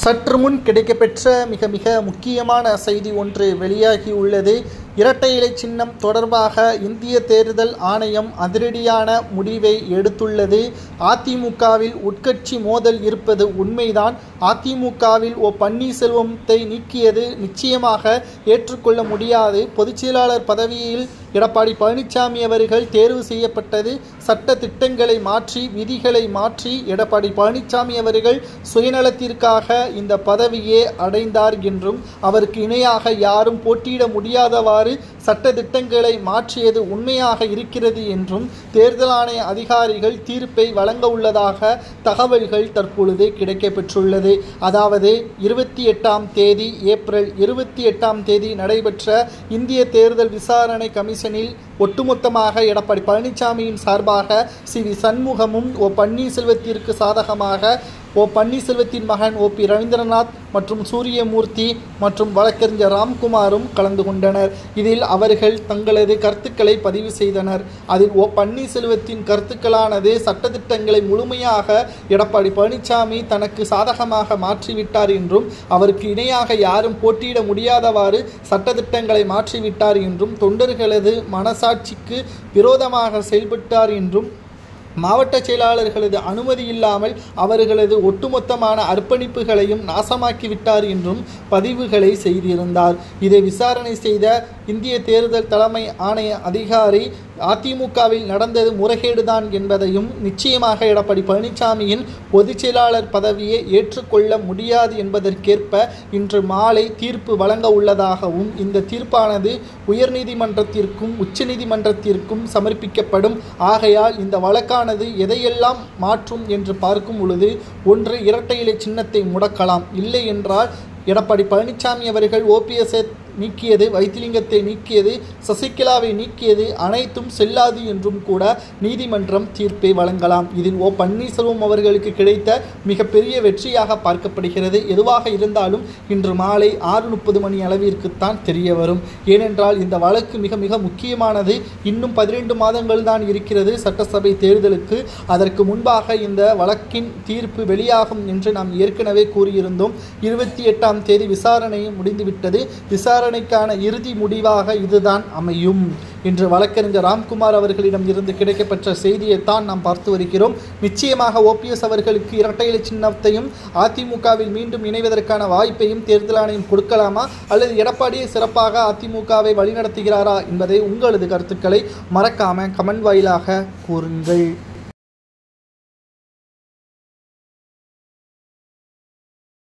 சற்று முன் கிடைக்கப்பெற்ற மிக மிக முக்கியமான செய்தி ஒன்று வெளியாகியுள்ளது. இரட்டை இலை சின்னம் தொடர்பாக இந்திய தேர்தல் ஆணையம் அதிரடியான முடிவை எடுத்துள்ளது. அதிமுகவில் உட்கட்சி மோதல் இருப்பது உண்மைதான். அதிமுகவில் பன்னீர்செல்வத்தை நீக்கியது நிச்சயமாக ஏற்றுக்கொள்ள முடியாது. பொதுச்செயலாளர் பதவியில் எடப்பாடி பழனிசாமி அவர்கள் தேர்வு செய்யப்பட்டது சட்ட திட்டங்களை மாற்றி விதிகளை மாற்றி எடப்பாடி பழனிசாமி அவர்கள் சுயநலத்திற்காக இந்த பதவியே அடைந்தார் என்றும் அவருக்கு இணையாக யாரும் போட்டியிட முடியாதவாறு சட்ட திட்டங்களை மாற்றியது உண்மையாக இருக்கிறது என்றும் தேர்தல் ஆணைய அதிகாரிகள் தீர்ப்பை வழங்க உள்ளதாக தகவல்கள் தற்பொழுது கிடைக்கப்பெற்றுள்ளது. அதாவது 28ஆம் தேதி ஏப்ரல் 28ஆம் தேதி நடைபெற்ற இந்திய தேர்தல் விசாரணை கமிஷனில் ஒட்டுமொத்தமாக எடப்பாடி பழனிசாமியின் சார்பாக சி.வி. சண்முகமும் பன்னீர்செல்வத்திற்கு சாதகமாக பன்னீர்செல்வத்தின் மகன் பி. ரவீந்திரநாத் மற்றும் சூரியமூர்த்தி மற்றும் வழக்கறிஞர் ராம்குமாரும் கலந்து கொண்டனர். இதில் அவர்கள் தங்களது கருத்துக்களை பதிவு செய்தனர். அதில் பன்னீர்செல்வத்தின் கருத்துக்களானது சட்டத்திட்டங்களை முழுமையாக எடப்பாடி பழனிசாமி தனக்கு சாதகமாக மாற்றிவிட்டார் என்றும் அவருக்கு இணையாக யாரும் போட்டியிட முடியாதவாறு சட்டத்திட்டங்களை மாற்றிவிட்டார் என்றும் தொண்டர்களது மனசாட்சிக்கு விரோதமாக செயல்பட்டார் என்றும் மாவட்ட செயலாளர்களது அனுமதி இல்லாமல் அவர்களது ஒட்டுமொத்தமான அர்ப்பணிப்புகளையும் நாசமாக்கிவிட்டார் என்றும் பதிவுகளை செய்திருந்தார். இதை விசாரணை செய்த இந்திய தேர்தல் தலைமை ஆணைய அதிகாரி அதிமுகவில் நடந்தது முறைகேடுதான் என்பதையும் நிச்சயமாக எடப்பாடி பழனிசாமியின் பொதுச் செயலாளர் பதவியை ஏற்றுக்கொள்ள முடியாது என்பதற்கேற்ப இன்று மாலை தீர்ப்பு வழங்க உள்ளதாகவும் இந்த தீர்ப்பானது உயர்நீதிமன்றத்திற்கும் உச்சநீதிமன்றத்திற்கும் சமர்ப்பிக்கப்படும். ஆகையால் இந்த வழக்கானது எதையெல்லாம் மாற்றும் என்று பார்க்கும் பொழுது ஒன்று இரட்டை இலை சின்னத்தை முடக்கலாம், இல்லை என்றால் எடப்பாடி பழனிசாமி அவர்கள் ஓபிஎஸ்ஐ நீக்கியது, வைத்திலிங்கத்தை நீக்கியது, சசிகலாவை நீக்கியது அனைத்தும் செல்லாது என்றும் கூட நீதிமன்றம் தீர்ப்பை வழங்கலாம். இதில் பன்னீர்செல்வம் அவர்களுக்கு கிடைத்த மிகப்பெரிய வெற்றியாக பார்க்கப்படுகிறது. எதுவாக இருந்தாலும் இன்று மாலை 6:30 மணி அளவிற்குத்தான் தெரிய வரும். ஏனென்றால் இந்த வழக்கு மிக மிக முக்கியமானது. இன்னும் 12 மாதங்கள் தான் இருக்கிறது சட்டசபை தேர்தலுக்கு. அதற்கு முன்பாக இந்த வழக்கின் தீர்ப்பு வெளியாகும் என்று நாம் ஏற்கனவே கூறியிருந்தோம். 28ஆம் தேதி விசாரணையும் முடிந்துவிட்டது. விசாரணைக்கான இறுதி முடிவாக இதுதான் அமையும் என்று வழக்கறிஞர் ராம்குமார் அவர்களிடம் இருந்து கிடைக்கப்பெற்ற செய்தியைத்தான் நாம் பார்த்து வருகிறோம். நிச்சயமாக ஓபிஎஸ் அவர்களுக்கு இரட்டை இலை சின்னத்தையும் அதிமுகவில் மீண்டும் இணைவதற்கான வாய்ப்பையும் தேர்தல் ஆணையம் கொடுக்கலாமா அல்லது எடப்பாடியை சிறப்பாக அதிமுகவை வழிநடத்துகிறாரா என்பதை உங்களது கருத்துக்களை மறக்காம கமெண்ட் வாயிலாக கூறுங்கள்.